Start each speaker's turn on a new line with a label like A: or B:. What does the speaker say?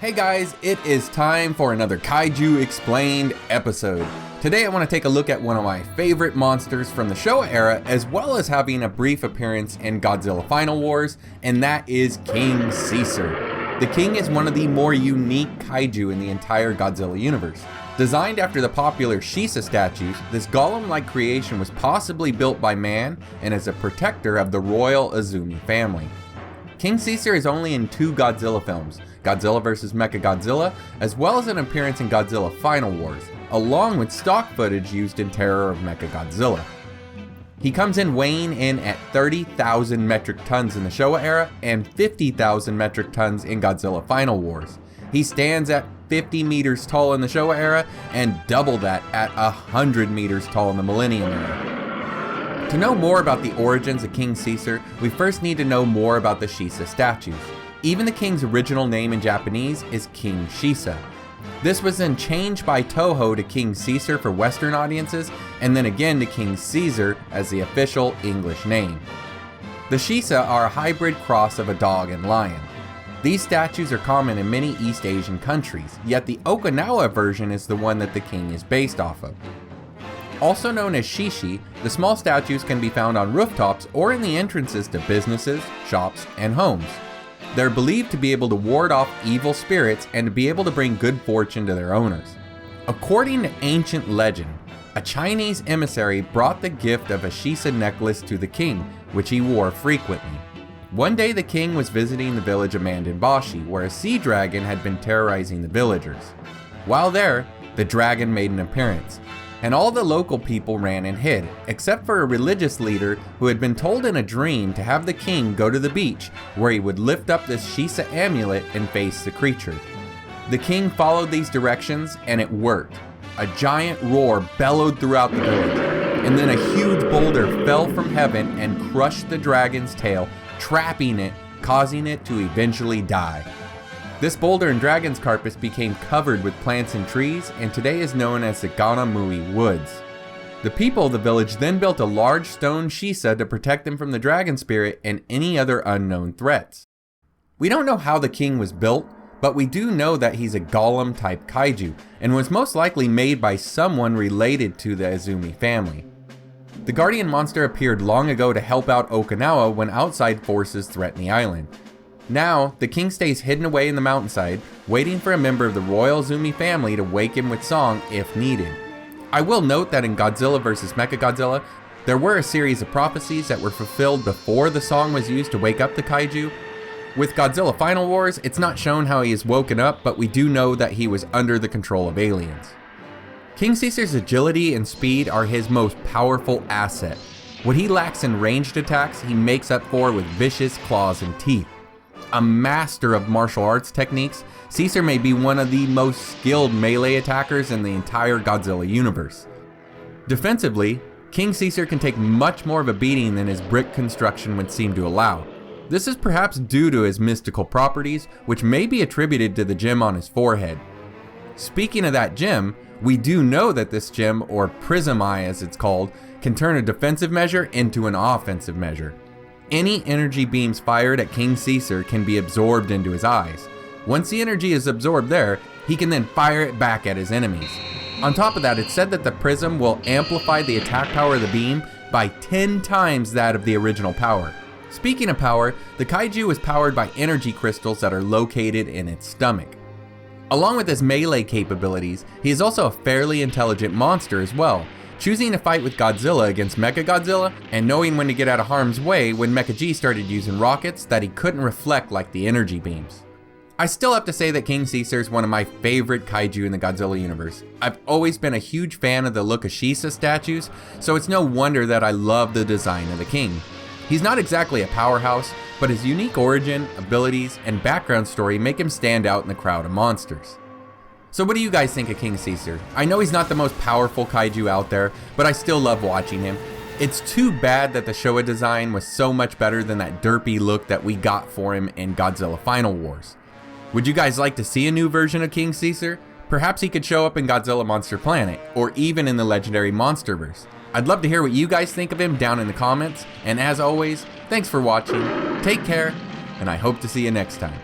A: Hey guys, it is time for another Kaiju Explained episode. Today I want to take a look at one of my favorite monsters from the Showa era, as well as having a brief appearance in Godzilla Final Wars, and that is King Caesar. The king is one of the more unique kaiju in the entire Godzilla universe. Designed after the popular Shisa statues, this golem-like creation was possibly built by man and is a protector of the royal Azumi family. King Caesar is only in 2 Godzilla films, Godzilla vs. Mechagodzilla, as well as an appearance in Godzilla Final Wars, along with stock footage used in Terror of Mechagodzilla. He comes in weighing in at 30,000 metric tons in the Showa era and 50,000 metric tons in Godzilla Final Wars. He stands at 50 meters tall in the Showa era and double that at 100 meters tall in the Millennium era. To know more about the origins of King Caesar, we first need to know more about the Shisa statues. Even the king's original name in Japanese is King Shisa. This was then changed by Toho to King Caesar for Western audiences, and then again to King Caesar as the official English name. The Shisa are a hybrid cross of a dog and lion. These statues are common in many East Asian countries, yet the Okinawa version is the one that the king is based off of. Also known as shishi, the small statues can be found on rooftops or in the entrances to businesses, shops, and homes. They're believed to be able to ward off evil spirits and to be able to bring good fortune to their owners. According to ancient legend, a Chinese emissary brought the gift of a Shisa necklace to the king, which he wore frequently. One day the king was visiting the village of Mandanbashi, where a sea dragon had been terrorizing the villagers. While there, the dragon made an appearance, and all the local people ran and hid, except for a religious leader who had been told in a dream to have the king go to the beach, where he would lift up this Shisa amulet and face the creature. The king followed these directions, and it worked. A giant roar bellowed throughout the village, and then a huge boulder fell from heaven and crushed the dragon's tail, trapping it, causing it to eventually die. This boulder and dragon's carcass became covered with plants and trees, and today is known as the Ganamui Woods. The people of the village then built a large stone Shisa to protect them from the dragon spirit and any other unknown threats. We don't know how the king was built, but we do know that he's a golem-type kaiju, and was most likely made by someone related to the Azumi family. The guardian monster appeared long ago to help out Okinawa when outside forces threatened the island. Now, the king stays hidden away in the mountainside, waiting for a member of the royal Azumi family to wake him with song if needed. I will note that in Godzilla vs. Mechagodzilla, there were a series of prophecies that were fulfilled before the song was used to wake up the kaiju. With Godzilla Final Wars, it's not shown how he is woken up, but we do know that he was under the control of aliens. King Caesar's agility and speed are his most powerful asset. What he lacks in ranged attacks, he makes up for with vicious claws and teeth. A master of martial arts techniques, Caesar may be one of the most skilled melee attackers in the entire Godzilla universe. Defensively, King Caesar can take much more of a beating than his brick construction would seem to allow. This is perhaps due to his mystical properties, which may be attributed to the gem on his forehead. Speaking of that gem, we do know that this gem, or prism eye as it's called, can turn a defensive measure into an offensive measure. Any energy beams fired at King Caesar can be absorbed into his eyes. Once the energy is absorbed there, he can then fire it back at his enemies. On top of that, it's said that the prism will amplify the attack power of the beam by 10 times that of the original power. Speaking of power, the kaiju is powered by energy crystals that are located in its stomach. Along with his melee capabilities, he is also a fairly intelligent monster as well, choosing to fight with Godzilla against Mechagodzilla, and knowing when to get out of harm's way when Mecha G started using rockets that he couldn't reflect like the energy beams. I still have to say that King Caesar is one of my favorite kaiju in the Godzilla universe. I've always been a huge fan of the look of Shisa statues, so it's no wonder that I love the design of the king. He's not exactly a powerhouse, but his unique origin, abilities, and background story make him stand out in the crowd of monsters. So what do you guys think of King Caesar? I know he's not the most powerful kaiju out there, but I still love watching him. It's too bad that the Showa design was so much better than that derpy look that we got for him in Godzilla Final Wars. Would you guys like to see a new version of King Caesar? Perhaps he could show up in Godzilla Monster Planet, or even in the legendary Monsterverse. I'd love to hear what you guys think of him down in the comments, and as always, thanks for watching, take care, and I hope to see you next time.